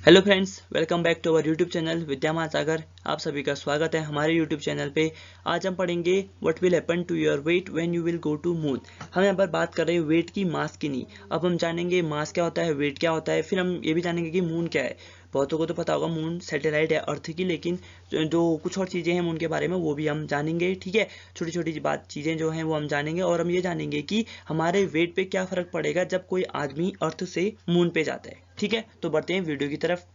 Hello friends, welcome back to our YouTube channel Vidyaman Sagar. आप सभी का स्वागत है हमारे यूट्यूब चैनल पे। आज हम पढ़ेंगे what will happen to your weight when you will go to moon. हम यहाँ पर बात कर रहे हैं वेट की, मास की नहीं। अब हम जानेंगे मास क्या होता है, वेट क्या होता है, फिर हम ये भी जानेंगे कि मून क्या है। बहुतों को तो पता होगा मून सैटेलाइट है अर्थ की, लेकिन जो कुछ और चीज़ें हैं मून के बारे में वो भी हम जानेंगे। ठीक है, छोटी छोटी चीज़ें जो हैं वो हम जानेंगे, और हम ये जानेंगे कि हमारे वेट पे क्या फ़र्क पड़ेगा जब कोई आदमी अर्थ से मून पे जाता है। ठीक है, तो बढ़ते हैं वीडियो की तरफ।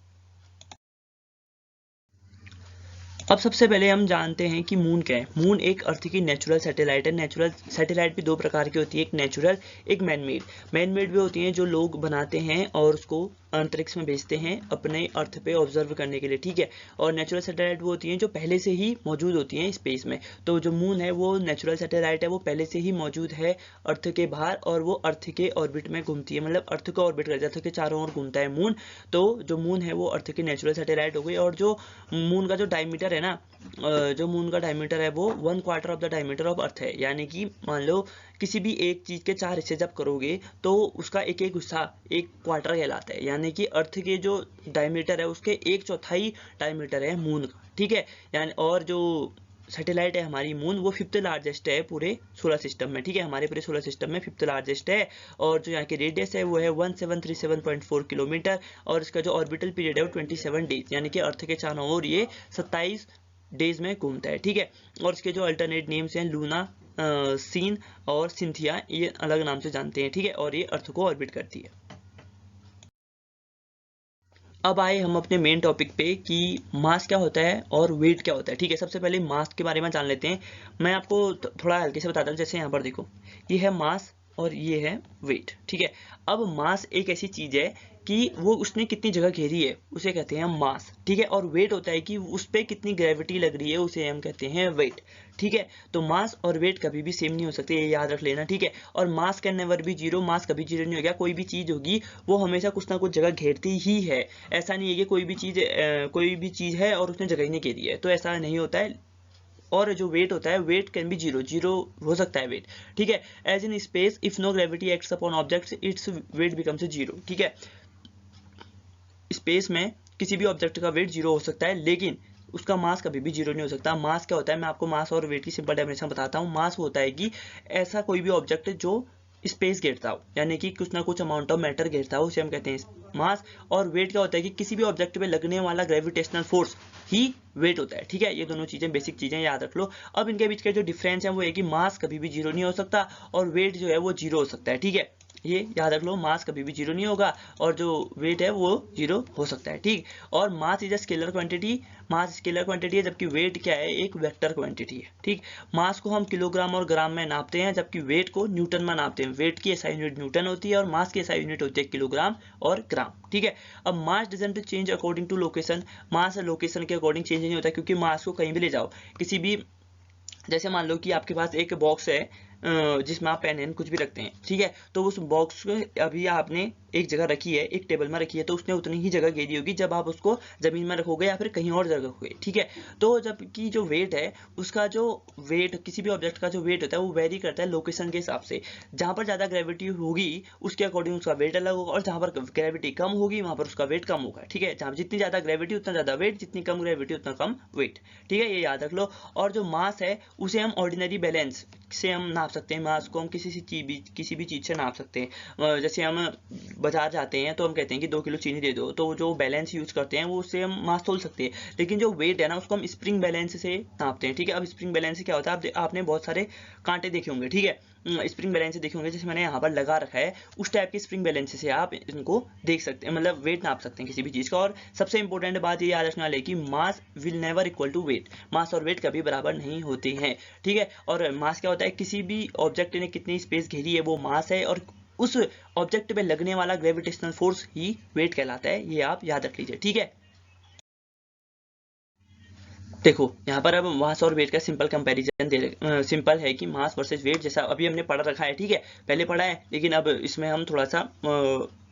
अब सबसे पहले हम जानते हैं कि मून क्या है। मून एक अर्थ की नेचुरल सैटेलाइट है। नेचुरल सैटेलाइट भी दो प्रकार की होती है, एक नेचुरल, एक मैनमेड। मैनमेड भी होती हैं जो लोग बनाते हैं और उसको अंतरिक्ष में भेजते हैं अपने अर्थ पे ऑब्जर्व करने के लिए। ठीक है, और नेचुरल सैटेलाइट वो होती हैं जो पहले से ही मौजूद होती हैं स्पेस में। तो जो मून है वो नेचुरल सैटेलाइट है, वो पहले से ही मौजूद है अर्थ के बाहर, और वो अर्थ के ऑर्बिट में घूमती है, मतलब अर्थ को ऑर्बिट करती है, अर्थ के चारों ओर घूमता है मून। तो जो मून है वो अर्थ की नेचुरल सैटेलाइट हो गई। और जो मून का जो डायमीटर है ना, जो मून का डायमीटर है वो 1/4 of the diameter of earth है। यानी कि मान लो किसी भी एक चीज के 4 हिस्से जब करोगे तो उसका एक एक हिस्सा एक क्वार्टर कहलाता है। यानी कि अर्थ के जो डायमीटर है उसके 1/4 डायमीटर है मून का। ठीक है, यानी और जो सैटेलाइट है हमारी मून, वो 5th लार्जेस्ट है पूरे सोलर सिस्टम में। ठीक है, हमारे पूरे सोलर सिस्टम में 5th लार्जेस्ट है। और जो यहाँ की रेडियस है वो है 1737.4 किलोमीटर, और इसका जो ऑर्बिटल पीरियड है वो 27 डेज, यानी कि अर्थ के चारों ओर ये 27 डेज में घूमता है। ठीक है, और इसके जो अल्टरनेट नेम्स हैं लूना, सीन और सिंथिया, ये अलग नाम से जानते हैं। ठीक है, और ये अर्थ को ऑर्बिट करती है। अब आए हम अपने मेन टॉपिक पे कि मास क्या होता है और वेट क्या होता है। ठीक है, सबसे पहले मास के बारे में जान लेते हैं। मैं आपको थोड़ा हल्के से बताता हूँ। जैसे यहाँ पर देखो, ये है मास और ये है वेट। ठीक है, अब मास एक ऐसी चीज है कि वो उसने कितनी जगह घेरी है उसे कहते हैं मास। ठीक है, और वेट होता है कि उस पर कितनी ग्रेविटी लग रही है उसे हम कहते हैं वेट। ठीक है, तो मास और वेट कभी भी सेम नहीं हो सकते, ये याद रख लेना। ठीक है, और mass can never be zero, mass कभी जीरो नहीं हो गया। कोई भी चीज होगी वो हमेशा कुछ ना कुछ जगह घेरती ही है। ऐसा नहीं है कि कोई भी चीज है और उसने जगह ही नहीं घेरी है, तो ऐसा नहीं होता है। और जो वेट होता है, weight can be zero, zero हो सकता है वेट। ठीक है, as in space if no gravity acts upon objects its weight becomes zero. ठीक है, स्पेस में किसी भी ऑब्जेक्ट का वेट जीरो हो सकता है, लेकिन उसका मास कभी भी जीरो नहीं हो सकता। मास क्या होता है, मैं आपको मास और वेट की सिंपल डेफिनेशन बताता हूँ। मास होता है कि ऐसा कोई भी ऑब्जेक्ट जो स्पेस घेरता हो, यानी कि कुछ ना कुछ अमाउंट ऑफ मैटर घेरता हो, उसे हम कहते हैं मास। और वेट क्या होता है कि किसी भी ऑब्जेक्ट पे लगने वाला ग्रेविटेशनल फोर्स ही वेट होता है। ठीक है, ये दोनों चीजें बेसिक चीजें याद रख लो। अब इनके बीच के जो डिफरेंस है वो है कि मास कभी भी जीरो नहीं हो सकता और वेट जो है वो जीरो हो सकता है। ठीक है, ये याद रख लो, मास कभी भी जीरो नहीं होगा और जो वेट है वो जीरो हो सकता है। ठीक, और mass is a scalar quantity, mass scalar quantity है, जबकि वेट क्या है, एक वेक्टर क्वांटिटी है। ठीक, मास को हम किलोग्राम और ग्राम में नापते हैं, जबकि वेट को न्यूटन में नापते हैं। वेट की एसआई यूनिट न्यूटन होती है और मास की एसआई यूनिट होती है किलोग्राम और ग्राम। ठीक है, अब mass doesn't change according to location, mass location के अकॉर्डिंग चेंज नहीं होता, क्योंकि मास को कहीं भी ले जाओ, किसी भी, जैसे मान लो कि आपके पास एक बॉक्स है जिसमें आप पेन कुछ भी रखते हैं। ठीक है, तो उस बॉक्स को अभी आपने एक जगह रखी है, एक टेबल में रखी है, तो उसने उतनी ही जगह घेरी होगी जब आप उसको जमीन में रखोगे या फिर कहीं और जगह रखोगे। ठीक है, तो जबकि जो वेट है, उसका जो वेट, किसी भी ऑब्जेक्ट का जो वेट होता है वो वेरी करता है लोकेशन के हिसाब से। जहाँ पर ज़्यादा ग्रेविटी होगी उसके अकॉर्डिंग उसका वेट अलग होगा, और जहाँ पर ग्रेविटी कम होगी वहाँ पर उसका वेट कम होगा। ठीक है, जहाँ जितनी ज़्यादा ग्रेविटी उतना ज़्यादा वेट, जितनी कम ग्रेविटी उतना कम वेट। ठीक है, ये याद रख लो। और जो मास है उसे हम ऑर्डिनरी बैलेंस से हम नाप सकते हैं। मास को हम किसी भी चीज़ से नाप सकते हैं। जैसे हम बाजार जाते हैं तो हम कहते हैं कि 2 किलो चीनी दे दो, तो जो बैलेंस यूज करते हैं वो उससे हम मास तोल सकते हैं। लेकिन जो वेट है ना, उसको हम स्प्रिंग बैलेंस से नापते हैं। ठीक है, अब स्प्रिंग बैलेंस से क्या होता है, आपने बहुत सारे कांटे देखे होंगे। ठीक है, स्प्रिंग बैलेंस देखे होंगे, जैसे मैंने यहाँ पर लगा रखा है, उस टाइप की स्प्रिंग बैलेंस से आप इनको देख सकते हैं, मतलब वेट नाप सकते हैं किसी भी चीज़ का। और सबसे इंपॉर्टेंट बात ये याद रखना है कि mass will never equal to weight, mass और वेट कभी बराबर नहीं होते हैं। ठीक है, और मास क्या होता है, किसी भी ऑब्जेक्ट ने कितनी स्पेस घेरी है वो मास है, और उस ऑब्जेक्ट पे लगने वाला ग्रेविटेशनल फोर्स ही वेट कहलाता है। ये आप याद रख लीजिए। ठीक है, देखो यहाँ पर अब मास और वेट का सिंपल कंपैरिजन सिंपल है कि मास वर्सेस वेट, जैसा अभी हमने पढ़ रखा है। ठीक है, पहले पढ़ा है, लेकिन अब इसमें हम थोड़ा सा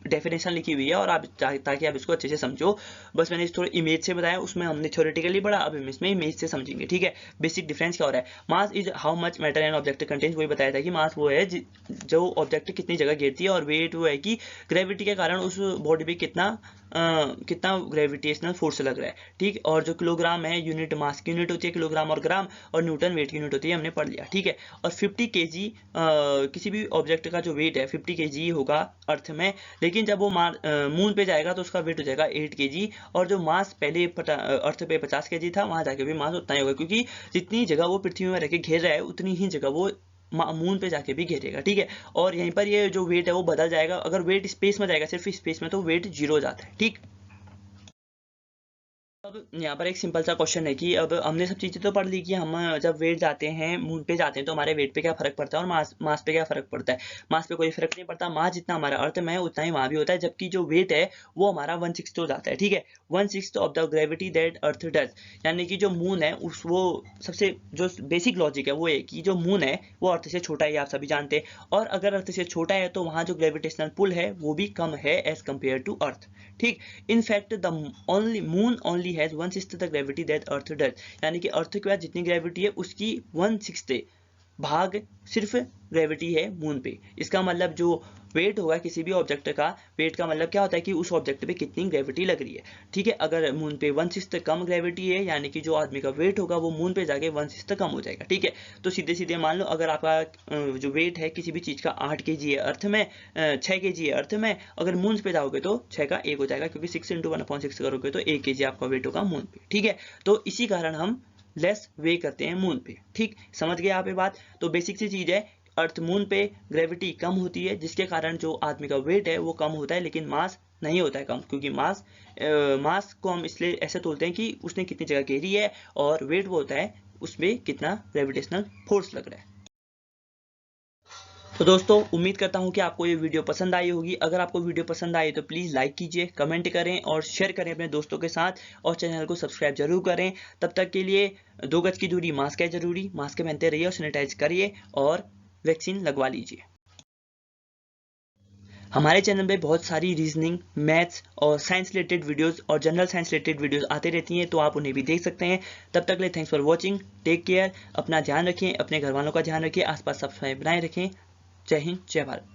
डेफिनेशन लिखी हुई है, और आप ताकि आप इसको अच्छे से समझो। बस मैंने इस थोड़ा इमेज से बताया, उसमें हमने थ्योरेटिकली पढ़ा, अब हम इसमें इमेज से समझेंगे। ठीक है, बेसिक डिफरेंस क्या हो रहा है, mass is how much matter and object contains, वही बताया था कि मास वो है जो ऑब्जेक्ट कितनी जगह घेरती है, और वेट वो है कि ग्रेविटी के कारण उस बॉडी पे कितना कितना ग्रेविटेशनल फोर्स लग रहा है, ठीक। और जो किलोग्राम है यूनिट मास की यूनिट होती है किलोग्राम और ग्राम, और न्यूटन वेट की यूनिट होती है, हमने पढ़ लिया, ठीक है। और 50 kg किसी भी ऑब्जेक्ट का जो वेट है 50 kg होगा अर्थ में, लेकिन जब वो मून पे जाएगा तो उसका वेट हो जाएगा 8 kg। और जो मास पहले अर्थ पे 50 kg था, वहां जाके भी मास उतना ही होगा, क्योंकि जितनी जगह वो पृथ्वी में रह के घेर रहा है उतनी ही जगह वो मून पे जाके भी घेरेगा, ठीक है। और यहीं पर ये जो वेट है वो बदल जाएगा, अगर वेट स्पेस में जाएगा सिर्फ स्पेस में तो वेट 0 हो जाता है, ठीक। अब यहाँ पर एक सिंपल सा क्वेश्चन है कि अब हमने सब चीज़ें तो पढ़ ली कि हम जब वेट जाते हैं मून पे जाते हैं तो हमारे वेट पे क्या फर्क पड़ता है और मास पे क्या फर्क पड़ता है। मास पे कोई फर्क नहीं पड़ता, मास जितना हमारा अर्थ में है उतना ही वहाँ भी होता है, जबकि जो वेट है वो हमारा 1/6 हो जाता है, ठीक है। 1/6 of the gravity that earth does, यानी कि जो मून है उस वो सबसे जो बेसिक लॉजिक है वो है कि जो मून है वो अर्थ से छोटा है, आप सभी जानते हैं। और अगर अर्थ से छोटा है तो वहाँ जो ग्रेविटेशनल पुल है वो भी कम है एज कम्पेयर टू अर्थ, ठीक। In fact the moon only has 1/6 the gravity that earth does, यानी कि अर्थ के पास जितनी ग्रेविटी है उसकी 1/6 भाग सिर्फ ग्रेविटी है मून पे। इसका मतलब जो वेट होगा किसी भी ऑब्जेक्ट का, वेट का मतलब क्या होता है कि उस ऑब्जेक्ट पे कितनी ग्रेविटी लग रही है, ठीक है। अगर मून पे 1/6 कम ग्रेविटी है, यानी कि जो आदमी का वेट होगा वो मून पे जाके 1/6 कम हो जाएगा, ठीक है। तो सीधे सीधे मान लो अगर आपका जो वेट है किसी भी चीज का 8 kg है अर्थ में, 6 kg है अर्थ में, अगर मून पे जाओगे तो 6 का 1 हो जाएगा, क्योंकि 6 × 1/6 करोगे तो 1 kg आपका वेट होगा मून पे, ठीक है। तो इसी कारण हम लेस वे करते हैं मून पे, ठीक। समझ गए आप ये बात। तो बेसिक सी चीज है, अर्थ मून पे ग्रेविटी कम होती है जिसके कारण जो आदमी का वेट है वो कम होता है, लेकिन मास नहीं होता है कम, क्योंकि मास को हम इसलिए ऐसे तोलते हैं कि उसने कितनी जगह घेरी है, और वेट वो होता है उसमें कितना ग्रेविटेशनल फोर्स लग रहा है। तो दोस्तों उम्मीद करता हूं कि आपको ये वीडियो पसंद आई होगी। अगर आपको वीडियो पसंद आई तो प्लीज़ लाइक कीजिए, कमेंट करें और शेयर करें अपने दोस्तों के साथ, और चैनल को सब्सक्राइब जरूर करें। तब तक के लिए 2 गज की दूरी, मास्क है जरूरी, मास्क पहनते रहिए और सैनिटाइज करिए और वैक्सीन लगवा लीजिए। हमारे चैनल पे बहुत सारी रीजनिंग, मैथ्स और साइंस रिलेटेड वीडियोस और जनरल साइंस रिलेटेड वीडियोस आते रहती हैं, तो आप उन्हें भी देख सकते हैं। तब तक के लिए thanks for watching, take care, अपना ध्यान रखें, अपने घर वालों का ध्यान रखें, आसपास साफ सफाई बनाए रखें। जय हिंद, जय भारत।